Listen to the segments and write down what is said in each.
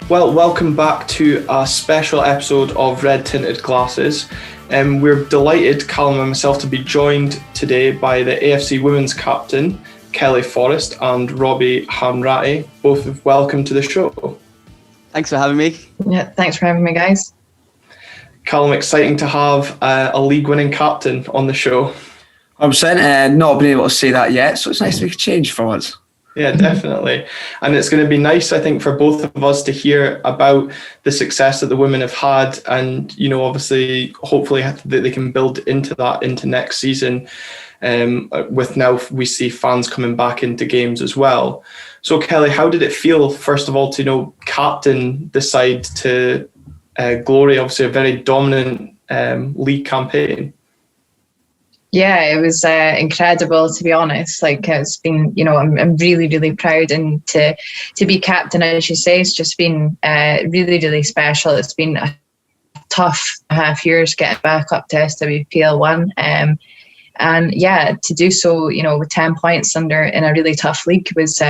Well, welcome back to a special episode of Red Tinted Glasses. We're delighted, Calum and myself, to be joined today by the AFC Women's captain, Kelly Forrest, and Robbie Hanratty. Both welcome to the show. Thanks for having me. Yeah, thanks for having me, guys. Calum, exciting to have a league-winning captain on the show. I'm saying not been able to say that yet, so it's nice to make a change for once. Yeah, definitely. And it's going to be nice, I think, for both of us to hear about the success that the women have had and, you know, obviously, hopefully that they can build into that into next season. With now we see fans coming back into games as well. So, Kelly, how did it feel, first of all, to, you know, captain the side to glory, obviously a very dominant league campaign? Yeah, it was incredible, to be honest. Like, it's been, you know, I'm really, really proud, and to be captain, as you say, it's just been really, really special. It's been a tough half years getting back up to SWPL 1, and yeah, to do so, you know, with 10 points under in a really tough league was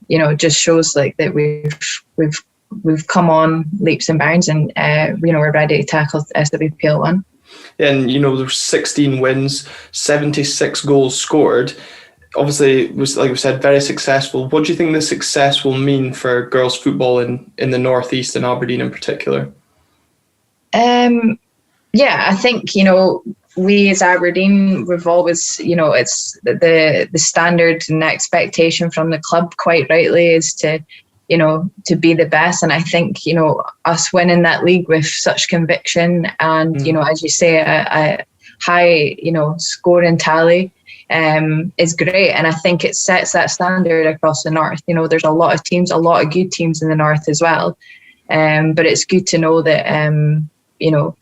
you know, just shows like that we've come on leaps and bounds, and you know, we're ready to tackle SWPL 1. And, you know, there's 16 wins, 76 goals scored. Obviously, it was, like we said, very successful. What do you think this success will mean for girls' football in the North East and Aberdeen in particular? Yeah, I think, you know, we as Aberdeen, we've always, you know, it's the standard and expectation from the club, quite rightly, is to, you know, to be the best. And I think, you know, us winning that league with such conviction and, you know, as you say, a high, you know, scoring tally is great. And I think it sets that standard across the North. You know, there's a lot of teams, a lot of good teams in the North as well. But it's good to know that, you know,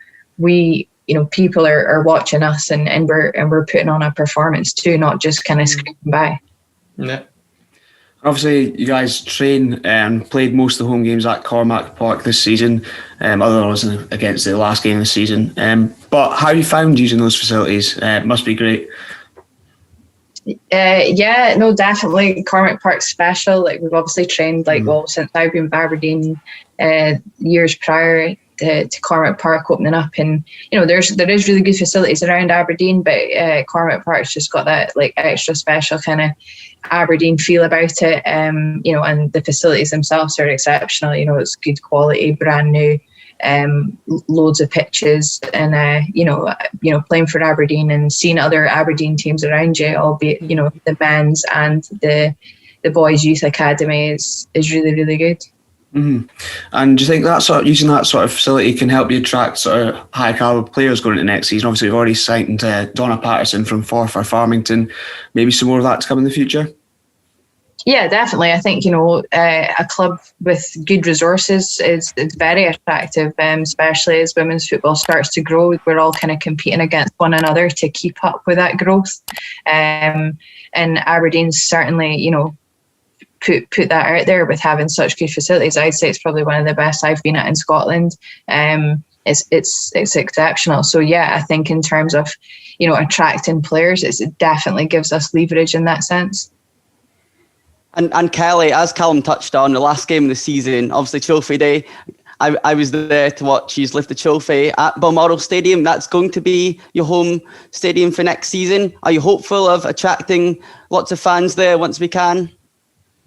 people are watching us and we're putting on a performance too, not just kind of scraping by. Yeah. Obviously, you guys train and played most of the home games at Cormac Park this season, other than against the last game of the season. But how you found using those facilities? It must be great. Yeah, no, definitely. Cormac Park's special. Like, we've obviously trained well since I've been with Aberdeen years prior to Cormac Park opening up, and you know, there is really good facilities around Aberdeen, but Cormac Park's just got that like extra special kind of Aberdeen feel about it. You know, and the facilities themselves are exceptional. You know, it's good quality, brand new, loads of pitches, and you know, playing for Aberdeen and seeing other Aberdeen teams around you, albeit, you know, the men's and the boys' youth academy is really, really good. Mm-hmm. And do you think that using that sort of facility can help you attract sort of high caliber players going into next season? Obviously, we've already signed Donna Patterson from Forfar Farmington. Maybe some more of that to come in the future? Yeah, definitely. I think, you know, a club with good resources is very attractive, especially as women's football starts to grow. We're all kind of competing against one another to keep up with that growth. And Aberdeen's certainly, you know, put that out there with having such good facilities. I'd say it's probably one of the best I've been at in Scotland. It's exceptional. So yeah, I think in terms of, you know, attracting players, it definitely gives us leverage in that sense. And Kelly, as Calum touched on, the last game of the season, obviously Trophy Day, I was there to watch you lift the trophy at Balmoral Stadium. That's going to be your home stadium for next season. Are you hopeful of attracting lots of fans there once we can?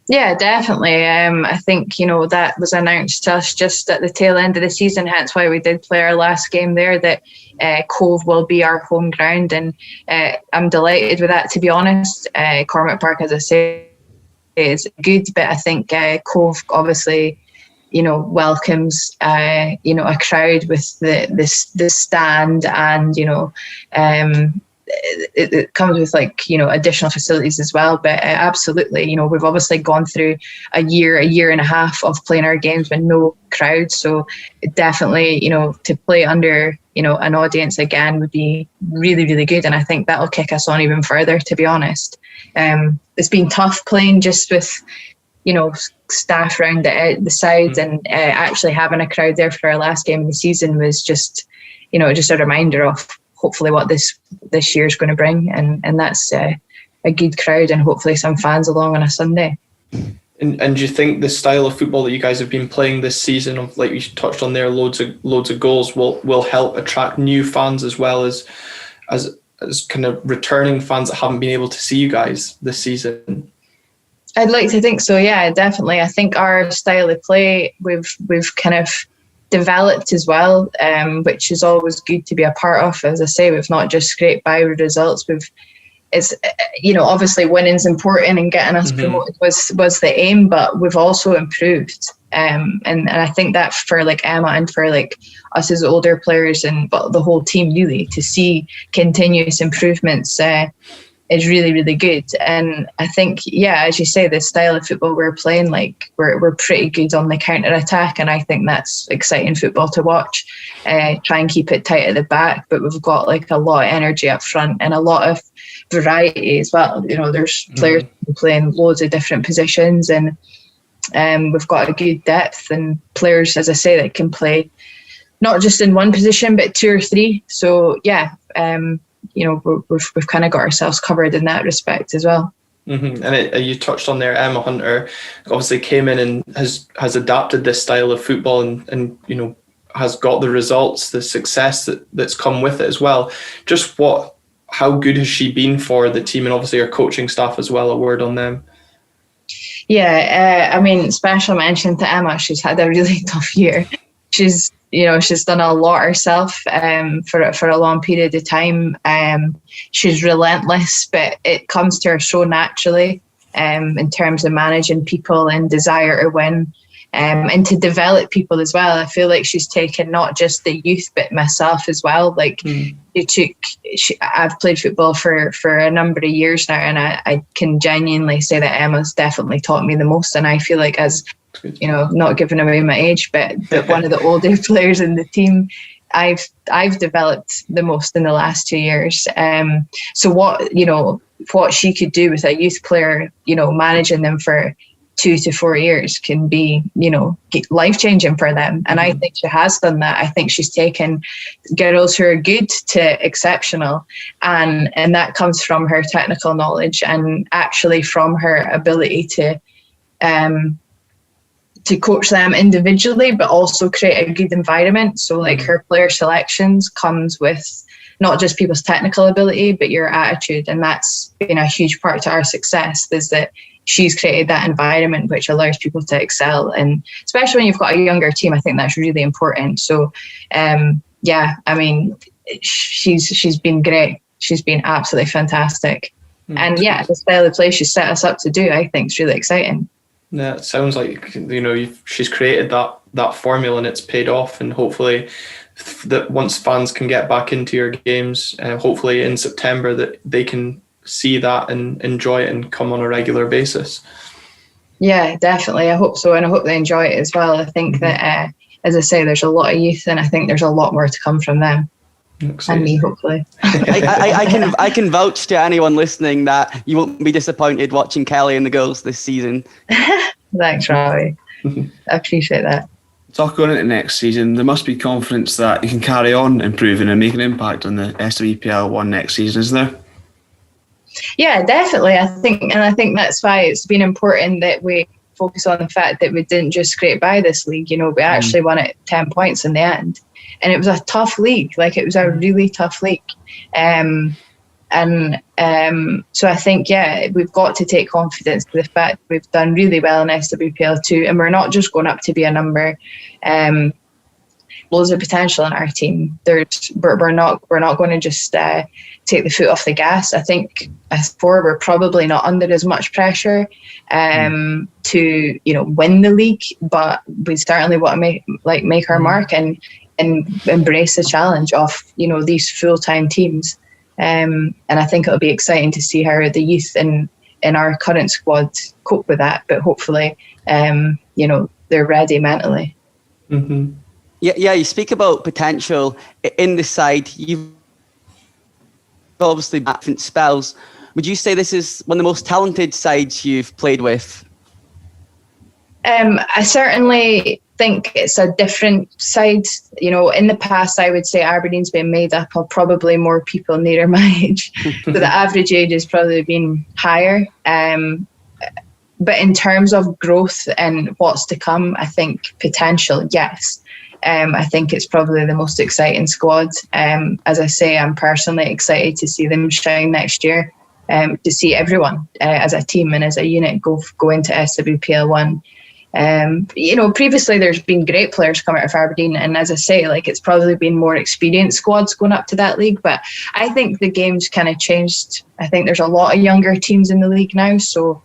Yeah, definitely. I think, you know, that was announced to us just at the tail end of the season, hence why we did play our last game there, that Cove will be our home ground. And I'm delighted with that, to be honest. Cormac Park, as I say, is good, but I think Cove obviously, you know, welcomes, you know, a crowd with the stand, and, you know, it comes with, like, you know, additional facilities as well. But absolutely, you know, we've obviously gone through a year and a half of playing our games with no crowd, so definitely, you know, to play under, you know, an audience again would be really, really good, and I think that'll kick us on even further, to be honest. It's been tough playing just with, you know, staff around the sides, and actually having a crowd there for our last game of the season was just, you know, just a reminder of hopefully what this year's going to bring, and that's a good crowd and hopefully some fans along on a Sunday. And do you think the style of football that you guys have been playing this season, of like you touched on there, loads of goals, will help attract new fans as well as kind of returning fans that haven't been able to see you guys this season? I'd like to think so. Yeah, definitely. I think our style of play we've kind of developed as well, which is always good to be a part of. As I say, we've not just scraped by with results. It's obviously winning's important and getting us promoted was the aim, but we've also improved. And I think that for like Emma and for like us as older players but the whole team really, to see continuous improvements is really, really good. And I think, as you say, the style of football we're playing, like we're pretty good on the counter attack, and I think that's exciting football to watch. Try and keep it tight at the back, but we've got like a lot of energy up front and a lot of variety as well. There's players playing loads of different positions, and we've got a good depth and players, as I say, that can play not just in one position but 2 or 3. So we've kind of got ourselves covered in that respect as well. And you touched on there, Emma Hunter obviously came in and has adapted this style of football and has got the results, the success that's come with it as well. Just how good has she been for the team, and obviously our coaching staff as well? A word on them. Special mention to Emma. She's had a really tough year. She's done a lot herself for a long period of time. She's relentless, but it comes to her so naturally in terms of managing people and desire to win. And to develop people as well. I feel like she's taken not just the youth, but myself as well. Like I've played football for a number of years now, and I can genuinely say that Emma's definitely taught me the most. And I feel like, as not giving away my age, but one of the older players in the team, I've developed the most in the last 2 years. So what she could do with a youth player, managing them for 2 to 4 years can be, life-changing for them. And I think she has done that. I think she's taken girls who are good to exceptional. And that comes from her technical knowledge and actually from her ability to coach them individually, but also create a good environment. So like her player selections comes with not just people's technical ability, but your attitude. And that's been a huge part to our success, is that she's created that environment which allows people to excel. And especially when you've got a younger team, I think that's really important. So, she's been great. She's been absolutely fantastic. And the style of play she's set us up to do, I think, is really exciting. Yeah, it sounds like, she's created that formula and it's paid off. And hopefully that once fans can get back into your games, hopefully in September, that they can see that and enjoy it and come on a regular basis. Yeah, definitely. I hope so, and I hope they enjoy it as well. I think that, as I say, there's a lot of youth, and I think there's a lot more to come from them. And me, hopefully. I can vouch to anyone listening that you won't be disappointed watching Kelly and the girls this season. Thanks, Robbie. I appreciate that. Talk going into next season, there must be confidence that you can carry on improving and make an impact on the SWPL 1 next season, isn't there? Yeah, definitely. I think that's why it's been important that we focus on the fact that we didn't just scrape by this league. We actually won it 10 points in the end, and it was a tough league. Like, it was a really tough league. So I think, we've got to take confidence to the fact that we've done really well in SWPL 2, and we're not just going up to be a number. Loads of potential in our team. We're not going to just take the foot off the gas. I think as before, we're probably not under as much pressure to win the league, but we certainly want to make our mark and embrace the challenge of these full-time teams. And I think it'll be exciting to see how the youth in our current squad cope with that. But hopefully, they're ready mentally. Mm-hmm. Yeah, you speak about potential in the side. You've obviously different spells. Would you say this is one of the most talented sides you've played with? I certainly think it's a different side. In the past, I would say Aberdeen's been made up of probably more people nearer my age. So the average age has probably been higher. But in terms of growth and what's to come, I think potential, yes. I think it's probably the most exciting squad. As I say, I'm personally excited to see them shine next year, to see everyone as a team and as a unit go into SWPL 1. Previously there's been great players come out of Aberdeen, and as I say, like, it's probably been more experienced squads going up to that league, but I think the game's kind of changed. I think there's a lot of younger teams in the league now, so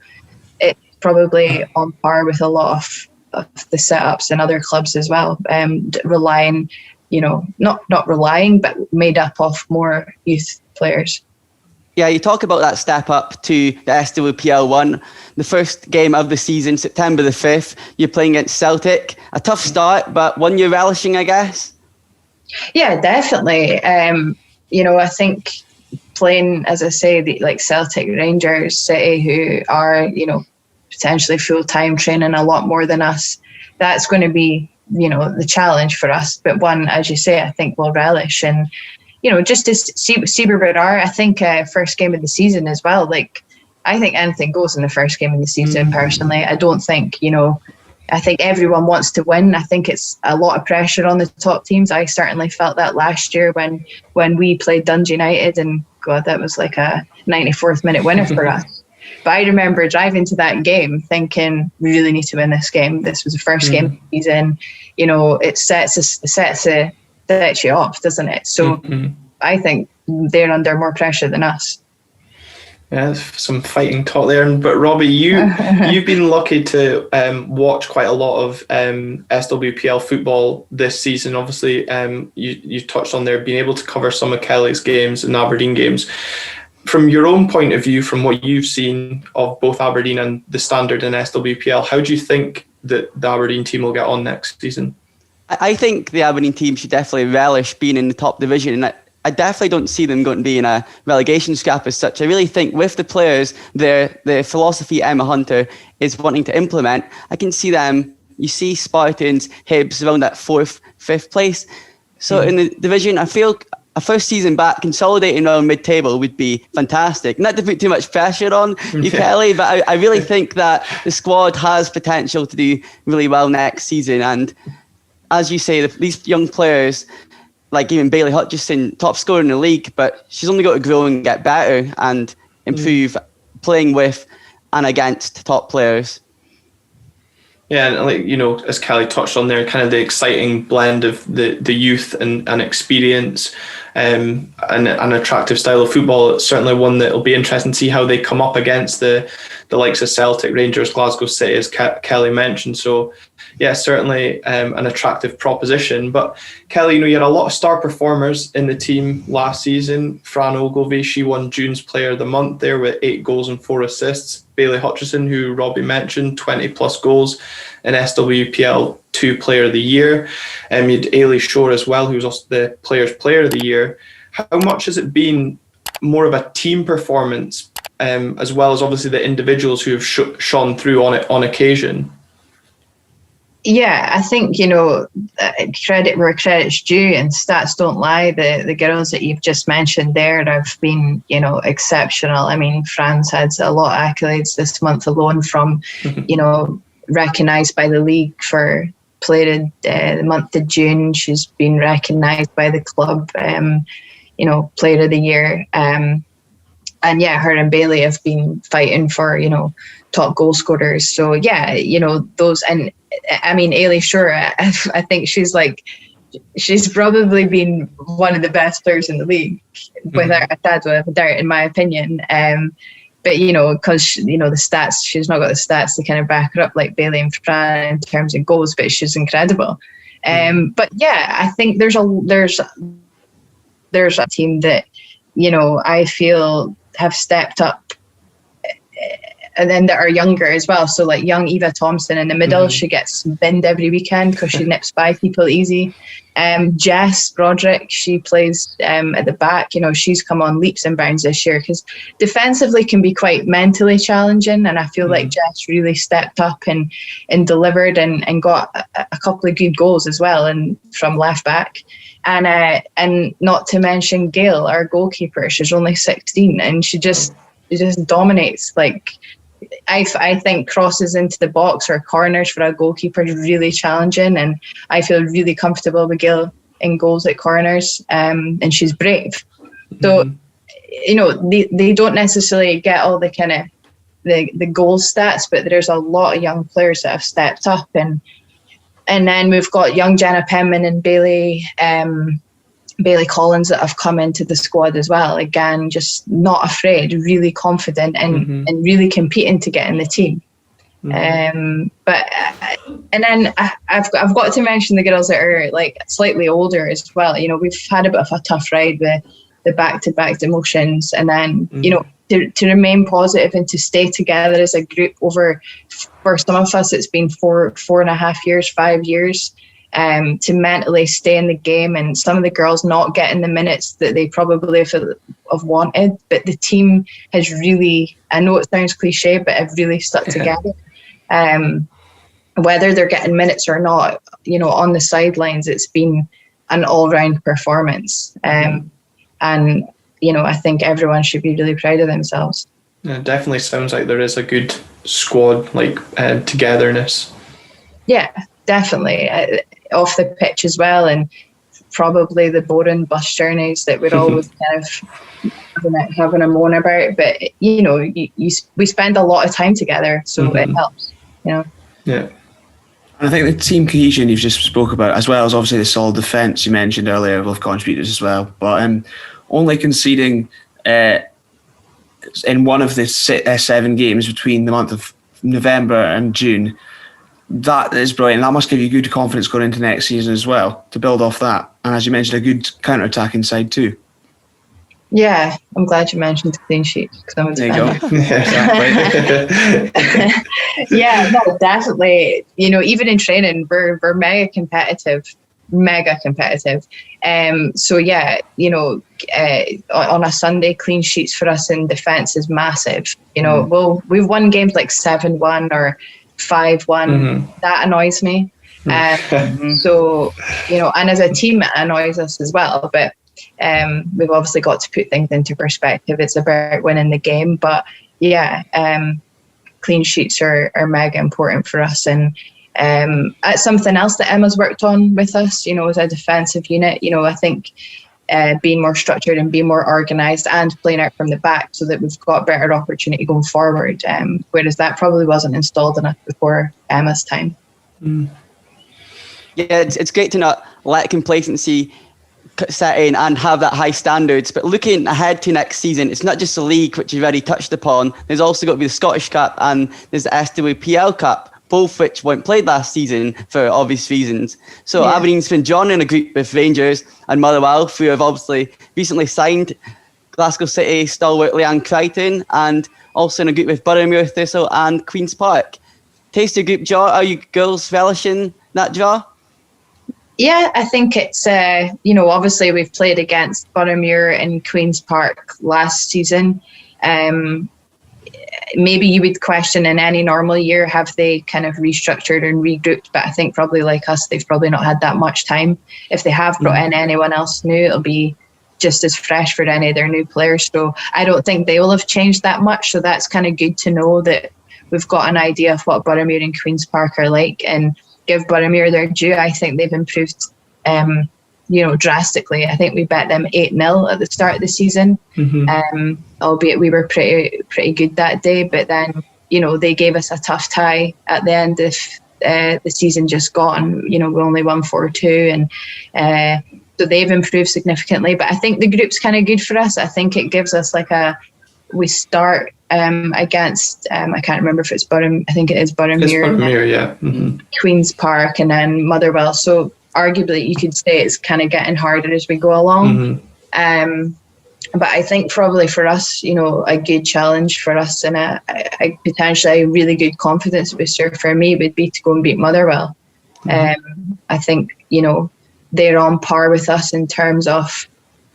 it's probably on par with a lot of the setups in other clubs as well, relying, not relying, but made up of more youth players. Yeah, you talk about that step up to the SWPL 1. The first game of the season, September the 5th, you're playing against Celtic. A tough start, but one you're relishing, I guess? Yeah, definitely. I think playing, as I say, like Celtic, Rangers, City, who are, potentially full-time training a lot more than us, that's going to be, the challenge for us. But one, as you say, I think we'll relish. And just to see where we are, I think first game of the season as well. Like, I think anything goes in the first game of the season, personally. I don't think, I think everyone wants to win. I think it's a lot of pressure on the top teams. I certainly felt that last year when we played Dundee United, and God, that was like a 94th minute winner for us. But I remember driving to that game thinking, we really need to win this game. This was the first game of the season. It sets you off, doesn't it? So I think they're under more pressure than us. Yeah, some fighting talk there. But Robbie, you've been lucky to watch quite a lot of SWPL football this season. Obviously, you touched on there being able to cover some of Kelly's games and Aberdeen games. From your own point of view, from what you've seen of both Aberdeen and the Standard and SWPL, how do you think that the Aberdeen team will get on next season? I think the Aberdeen team should definitely relish being in the top division, and I definitely don't see them going to be in a relegation scrap as such. I really think with the players, the philosophy Emma Hunter is wanting to implement, I can see them, you see Spartans, Hibs around that 4th, 5th place. So in the division, I feel a first season back, consolidating around mid-table would be fantastic. Not to put too much pressure on you, Kelly, but I really think that the squad has potential to do really well next season. And as you say, these young players, like even Bailey Hutchison, top scorer in the league, but she's only got to grow and get better and improve playing with and against top players. Yeah, and as Kelly touched on there, kind of the exciting blend of the youth and experience, and an attractive style of football. It's certainly one that will be interesting to see how they come up against the likes of Celtic, Rangers, Glasgow City, as Kelly mentioned. So, yeah, certainly an attractive proposition. But Kelly, you had a lot of star performers in the team last season. Fran Ogilvie, she won June's Player of the Month there with 8 goals and 4 assists. Bailey Hutchison, who Robbie mentioned, 20 plus goals in SWPL 2 Player of the Year. You had Ailey Shore as well, who was also the Players Player of the Year. How much has it been more of a team performance, as well as obviously the individuals who have shone through on it on occasion? Yeah, I think, credit where credit's due, and stats don't lie. The girls that you've just mentioned there have been, exceptional. I mean, Fran's had a lot of accolades this month alone from, recognised by the league for Player of the month of June. She's been recognised by the club, Player of the Year. And yeah, her and Bailey have been fighting for, top goal scorers. So yeah, those, and I mean, Ailey Shore, I think she's probably been one of the best players in the league, without a shadow of a doubt, in my opinion. But, because, the stats, she's not got the stats to kind of back her up like Bailey and Fran in terms of goals, but she's incredible. But yeah, I think there's a team that, I feel have stepped up, and then that are younger as well. So like young Eva Thompson in the middle, she gets binned every weekend because she nips by people easy. Jess Broderick, she plays at the back. She's come on leaps and bounds this year because defensively can be quite mentally challenging, and I feel like Jess really stepped up and delivered and got a couple of good goals as well, and from left back. And not to mention Gail, our goalkeeper. She's only 16 and she just dominates. Like, I think crosses into the box or corners for a goalkeeper is really challenging, and I feel really comfortable with Gail in goals at corners, and she's brave. So, they don't necessarily get all the kind of the goal stats, but there's a lot of young players that have stepped up, and then we've got young Jenna Penman and Bailey Collins that have come into the squad as well. Again, just not afraid, really confident, and really competing to get in the team. And then I've got to mention the girls that are like slightly older as well. We've had a bit of a tough ride with the back-to-back demotions, and then to remain positive and to stay together as a group over, for some of us it's been 4.5 years, 5 years, to mentally stay in the game, and some of the girls not getting the minutes that they probably have wanted, but the team has really, I know it sounds cliche, but have really stuck together. Whether they're getting minutes or not, on the sidelines, it's been an all-round performance. And I think everyone should be really proud of themselves. Yeah, it definitely sounds like there is a good squad, togetherness. Yeah, definitely. Off the pitch as well, and probably the boring bus journeys that we're always kind of having a moan about. But, we spend a lot of time together, so it helps, Yeah. I think the team cohesion you've just spoke about, as well as obviously the solid defence you mentioned earlier, will have contributed as well. But only conceding in one of the 7 games between the month of November and June, that is brilliant. That must give you good confidence going into next season as well, to build off that. And as you mentioned, a good counter-attacking side too. Yeah, I'm glad you mentioned the clean sheet. There you go. Yeah, no, definitely. Even in training, we're mega competitive. So yeah, on a Sunday, clean sheets for us in defence is massive. We've won games like 7-1 or 5-1. That annoys me. So, and as a team, it annoys us as well. But we've obviously got to put things into perspective. It's about winning the game. But yeah, clean sheets are mega important for us. And it's something else that Emma's worked on with us, as a defensive unit. I think being more structured and being more organised and playing out from the back so that we've got better opportunity going forward, whereas that probably wasn't installed enough before Emma's time. Yeah, it's great to not let complacency set in and have that high standards, but looking ahead to next season, it's not just the league, which you've already touched upon. There's also got to be the Scottish Cup and there's the SWPL Cup, both which weren't played last season for obvious reasons. So yeah. Aberdeen's been joining a group with Rangers and Motherwell, who have obviously recently signed Glasgow City stalwart Leanne Crichton, and also in a group with Boroughmuir, Thistle and Queen's Park. Taste your group draw. Are you girls relishing that draw? Yeah, I think it's, obviously we've played against Boroughmuir and Queen's Park last season. Maybe you would question in any normal year, have they kind of restructured and regrouped? But I think probably like us, they've probably not had that much time. If they have brought in anyone else new, it'll be just as fresh for any of their new players. So I don't think they will have changed that much. So that's kind of good to know that we've got an idea of what Boroughmuir and Queen's Park are like, and give Boroughmuir their due. I think they've improved, drastically. I think we bet them 8-0 at the start of the season, albeit we were pretty good that day. But then, they gave us a tough tie at the end of the season just gone. We only won 4-2, and so they've improved significantly. But I think the group's kind of good for us. I think it gives us we start against, I can't remember if it's Boroughmuir. I think it is Boroughmuir. It's Boroughmuir, yeah. Queen's Park, and then Motherwell. So arguably you could say it's kind of getting harder as we go along. But I think probably for us, a good challenge for us and a potentially a really good confidence booster for me would be to go and beat Motherwell. I think, they're on par with us in terms of,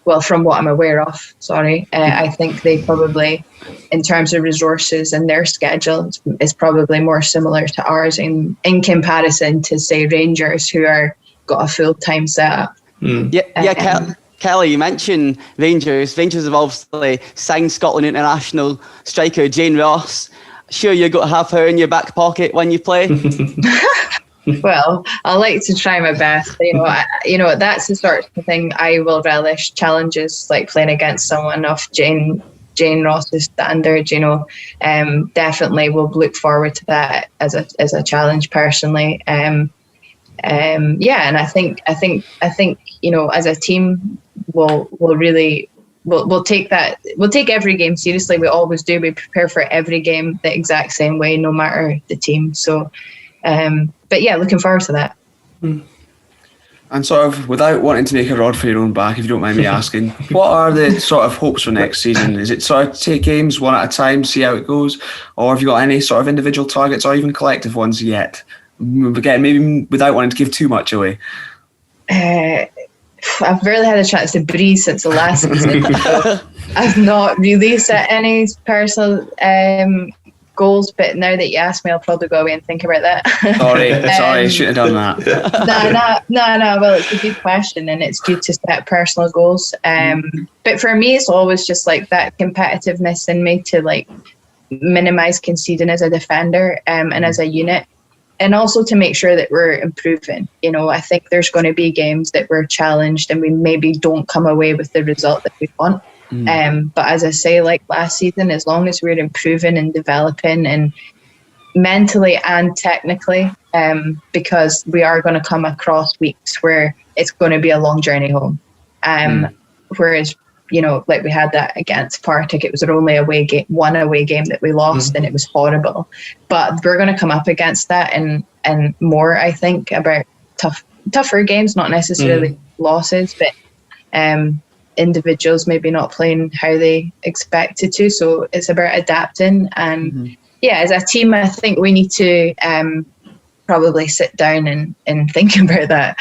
well, from what I'm aware of, I think they probably, in terms of resources and their schedule, is probably more similar to ours in comparison to, say, Rangers, who are got a full-time setup. Kelly, you mentioned Rangers. Rangers have obviously signed Scotland international striker Jane Ross, sure you got half hour in your back pocket when you play? Well, I like to try my best. That's the sort of thing I will relish. Challenges like playing against someone of Jane Ross's standard. Definitely will look forward to that as a challenge personally. And I think as a team we'll take every game seriously. We always do. We prepare for every game the exact same way, no matter the team. So. But yeah, looking forward to that. And sort of, without wanting to make a rod for your own back, if you don't mind me asking, what are the sort of hopes for next season? Is it sort of take games one at a time, see how it goes? Or have you got any sort of individual targets or even collective ones yet? Again, maybe without wanting to give too much away. I've barely had a chance to breathe since the last season. So I've not really set any personal goals, but now that you ask me, I'll probably go away and think about that. Sorry, I shouldn't have done that. No. Well, it's a good question, and it's good to set personal goals. But for me, it's always just like that competitiveness in me to like minimize conceding as a defender and as a unit, and also to make sure that we're improving. I think there's going to be games that we're challenged and we maybe don't come away with the result that we want. But as I say, like last season, as long as we're improving and developing and mentally and technically, because we are going to come across weeks where it's going to be a long journey home. Whereas, like we had that against Partick, it was only one away game that we lost, and it was horrible. But we're going to come up against that and more, I think, about tougher games, not necessarily losses, but individuals maybe not playing how they expected to. So it's about adapting. And as a team, I think we need to probably sit down and think about that.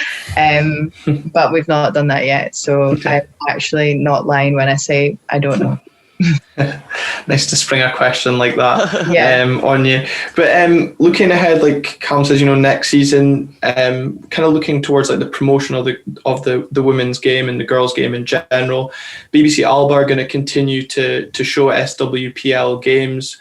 But we've not done that yet. So I'm actually not lying when I say I don't know. Nice to spring a question like that on you. But looking ahead, like Cam says, next season, kind of looking towards like the promotion of the women's game and the girls' game in general. BBC Alba are going to continue to show SWPL games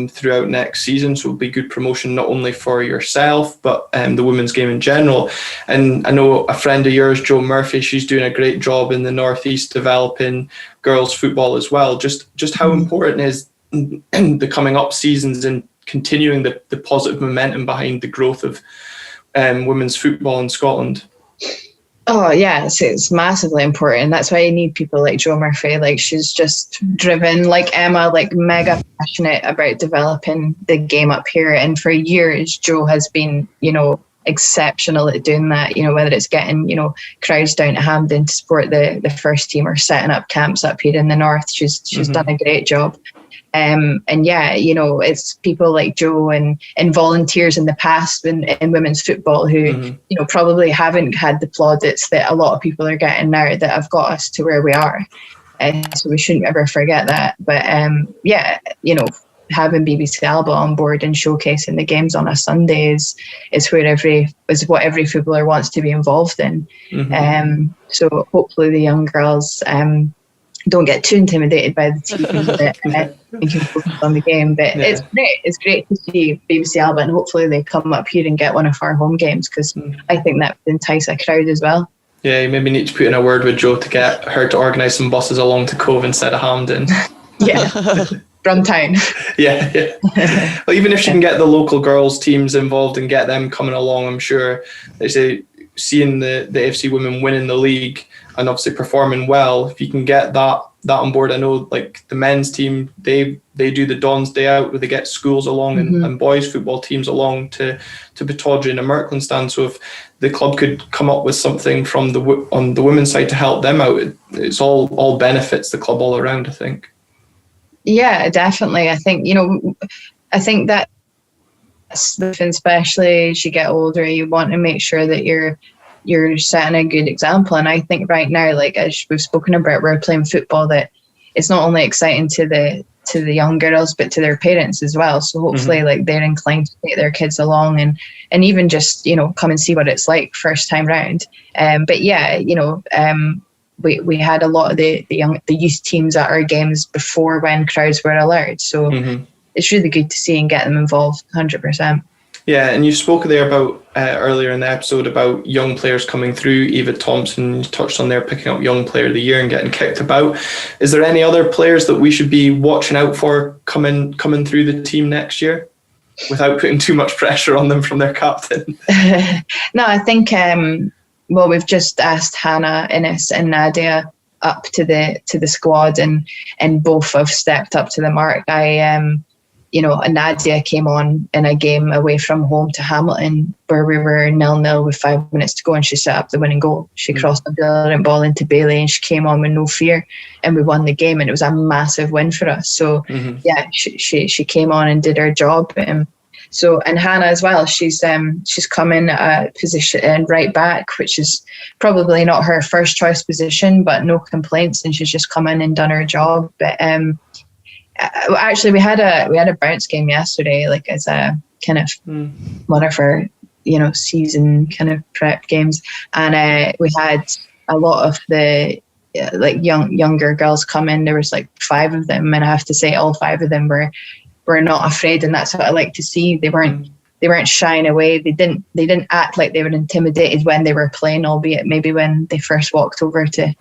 throughout next season, so it'll be good promotion not only for yourself but the women's game in general. And I know a friend of yours, Jo Murphy, she's doing a great job in the Northeast developing girls football as well. Just how important is the coming up seasons and continuing the positive momentum behind the growth of women's football in Scotland? Oh yeah, it's massively important. That's why you need people like Jo Murphy. Like, she's just driven, like Emma, like mega passionate about developing the game up here. And for years, Jo has been, exceptional at doing that. Whether it's getting, crowds down to Hampden to support the first team or setting up camps up here in the north. She's done a great job. It's people like Jo and volunteers in the past in women's football who, probably haven't had the plaudits that a lot of people are getting now that have got us to where we are. So we shouldn't ever forget that. But having BBC Alba on board and showcasing the games on a Sunday is what every footballer wants to be involved in. So hopefully the young girls don't get too intimidated by the TV and can focus on the game. But it's great to see BBC Alba, and hopefully they come up here and get one of our home games, because I think that would entice a crowd as well. Yeah, you maybe need to put in a word with Jo to get her to organise some buses along to Cove instead of Hampden. From town. Yeah. Well, even if she can get the local girls teams involved and get them coming along, I'm sure they say seeing the AFC Women winning the league and obviously performing well, if you can get that on board. I know like the men's team, they do the Dons Day Out where they get schools along and boys football teams along to Pittodrie and Merkland stand. So if the club could come up with something from on the women's side to help them out, it's all benefits the club all around, I think. Yeah, definitely. I think that especially as you get older, you want to make sure that you're setting a good example. And I think right now, like as we've spoken about, we're playing football that it's not only exciting to the young girls but to their parents as well. So hopefully like they're inclined to take their kids along and even just come and see what it's like first time round. We had a lot of the youth teams at our games before when crowds were allowed. So it's really good to see and get them involved 100%. Yeah, and you spoke there about earlier in the episode about young players coming through. Eva Thompson, you touched on there picking up Young Player of the Year and getting kicked about. Is there any other players that we should be watching out for coming through the team next year, without putting too much pressure on them from their captain? No, I think we've just asked Hannah, Innes, and Nadia up to the squad, and both have stepped up to the mark. Nadia came on in a game away from home to Hamilton where we were 0-0 with 5 minutes to go, and she set up the winning goal. She crossed a brilliant ball into Bailey, and she came on with no fear, and we won the game, and it was a massive win for us. So yeah, she came on and did her job. And Hannah as well, she's come in a position right back, which is probably not her first choice position, but no complaints, and she's just come in and done her job. But actually, we had a bounce game yesterday, like as a kind of one of our season kind of prep games, and we had a lot of the younger girls come in. There was like 5 of them, and I have to say all 5 of them were not afraid, and that's what I like to see. They weren't shying away. They didn't act like they were intimidated when they were playing, albeit maybe when they first walked over to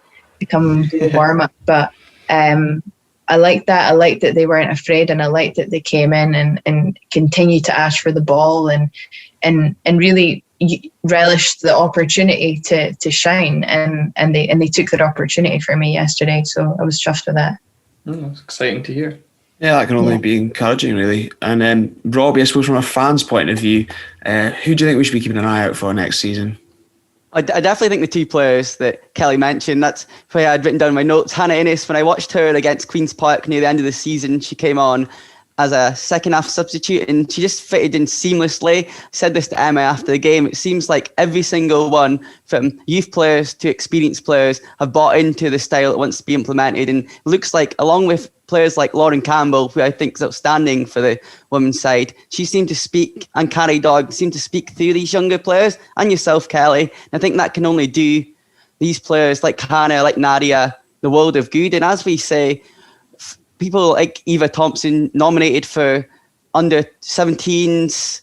come and do the warm up. But I like that. I like that they weren't afraid, and I like that they came in and continued to ask for the ball and really relished the opportunity to shine, and they took that opportunity for me yesterday. So I was chuffed with that. It's exciting to hear. Yeah, that can only be encouraging, really. And Robbie, I suppose from a fan's point of view, who do you think we should be keeping an eye out for next season? I definitely think the 2 players that Kelly mentioned, that's why I'd written down in my notes. Hannah Innes, when I watched her against Queen's Park near the end of the season, she came on as a second half substitute and she just fitted in seamlessly. I said this to Emma after the game. It seems like every single one, from youth players to experienced players, have bought into the style that wants to be implemented. And it looks like, along with players like Lauren Campbell, who I think is outstanding for the women's side, she seemed to speak, and Carrie Dogg seemed to speak through these younger players, and yourself, Kelly. And I think that can only do these players like Hannah, like Nadia, the world of good. And as we say, people like Eva Thompson, nominated for under 17's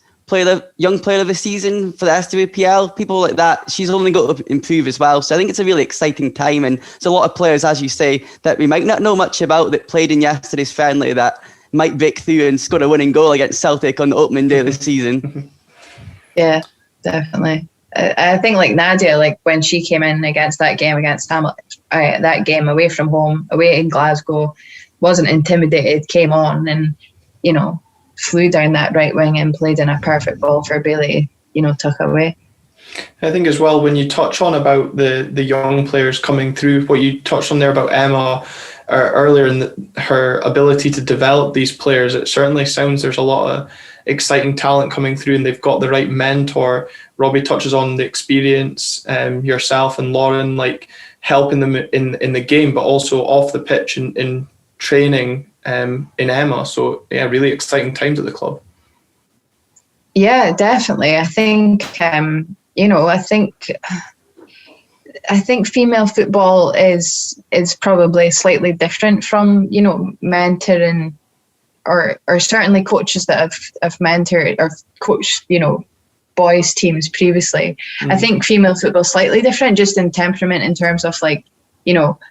young player of the season for the SWPL, people like that, she's only got to improve as well. So I think it's a really exciting time, and there's a lot of players, as you say, that we might not know much about that played in yesterday's friendly that might break through and score a winning goal against Celtic on the opening day of the season. Yeah, definitely. I think like Nadia, like when she came in against that game against Hamilton, that game away from home, away in Glasgow, wasn't intimidated, came on and, flew down that right wing and played in a perfect ball for Bailey, tuck away. I think as well, when you touch on about the young players coming through, what you touched on there about Emma earlier and her ability to develop these players, it certainly sounds there's a lot of exciting talent coming through and they've got the right mentor. Robbie touches on the experience, yourself and Lauren, like helping them in the game, but also off the pitch in training in Emma. So yeah, really exciting times at the club. Yeah, definitely. I think I think female football is probably slightly different from mentoring or certainly coaches that have mentored or coached boys teams previously. I think female football is slightly different just in temperament, in terms of like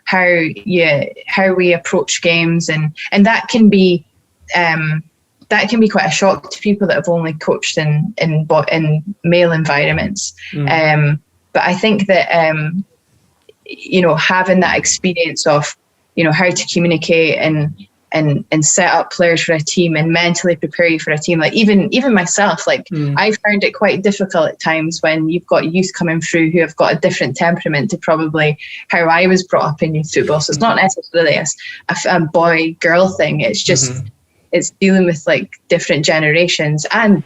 how we approach games, and that can be quite a shock to people that have only coached in male environments. But I think that having that experience of how to communicate and set up players for a team and mentally prepare you for a team, like even myself, like I found it quite difficult at times when you've got youth coming through who have got a different temperament to probably how I was brought up in youth football. So it's not necessarily a boy girl thing. It's just it's dealing with like different generations and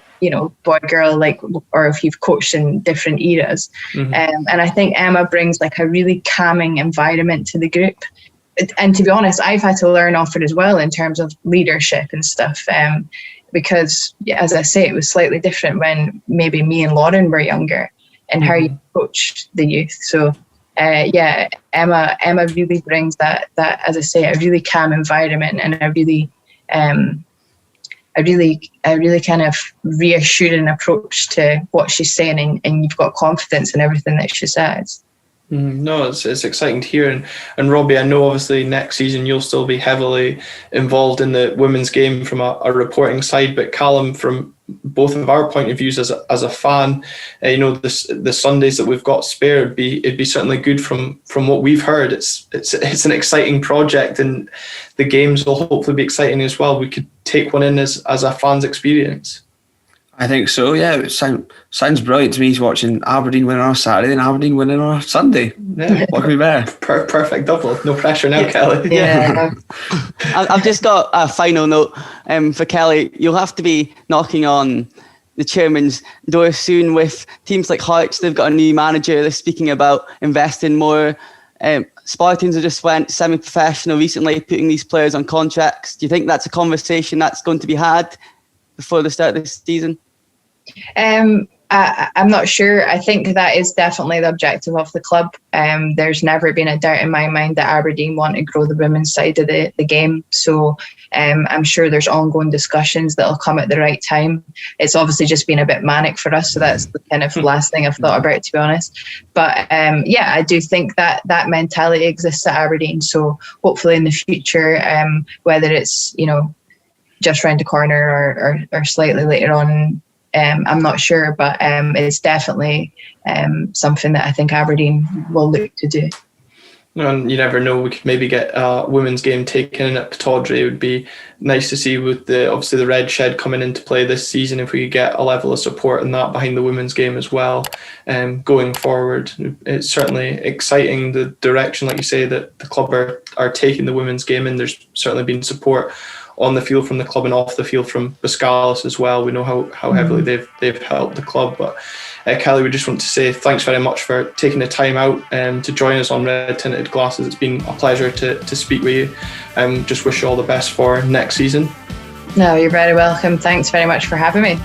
boy girl, like, or if you've coached in different eras. And I think Emma brings like a really calming environment to the group. And to be honest, I've had to learn off it as well in terms of leadership and stuff, because as I say, it was slightly different when maybe me and Lauren were younger and how you coach the youth. So Emma really brings that, as I say, a really calm environment and a really really kind of reassuring approach to what she's saying, and you've got confidence in everything that she says. No, it's exciting to hear. And Robbie, I know obviously next season you'll still be heavily involved in the women's game from a reporting side, but Calum, from both of our point of views as a fan, the Sundays that we've got spare, it'd be certainly good from what we've heard. It's an exciting project, and the games will hopefully be exciting as well. We could take one in as a fan's experience. I think so, yeah. It sounds brilliant to me, watching Aberdeen win on a Saturday and Aberdeen winning on a Sunday. Yeah. What could be better? Perfect double. No pressure now, Kelly. Yeah. I've just got a final note for Kelly. You'll have to be knocking on the chairman's door soon with teams like Hearts. They've got a new manager. They're speaking about investing more. Spartans have just went semi-professional recently, putting these players on contracts. Do you think that's a conversation that's going to be had before the start of this season? I'm not sure. I think that is definitely the objective of the club. There's never been a doubt in my mind that Aberdeen want to grow the women's side of the game. So I'm sure there's ongoing discussions that'll come at the right time. It's obviously just been a bit manic for us, so that's the kind of last thing I've thought about, to be honest. But I do think that mentality exists at Aberdeen. So hopefully in the future, whether it's just round the corner or slightly later on, I'm not sure, but it's definitely something that I think Aberdeen will look to do. And you never know, we could maybe get a women's game taken in at Pittodrie. It would be nice to see, with obviously the Red Shed coming into play this season, if we could get a level of support in that behind the women's game as well. Going forward, it's certainly exciting, the direction, like you say, that the club are taking the women's game in. There's certainly been support on the field from the club and off the field from Biscalis as well. We know how heavily they've helped the club. But Kelly, we just want to say thanks very much for taking the time out to join us on Red Tinted Glasses. It's been a pleasure to speak with you. Just wish you all the best for next season. No, you're very welcome. Thanks very much for having me.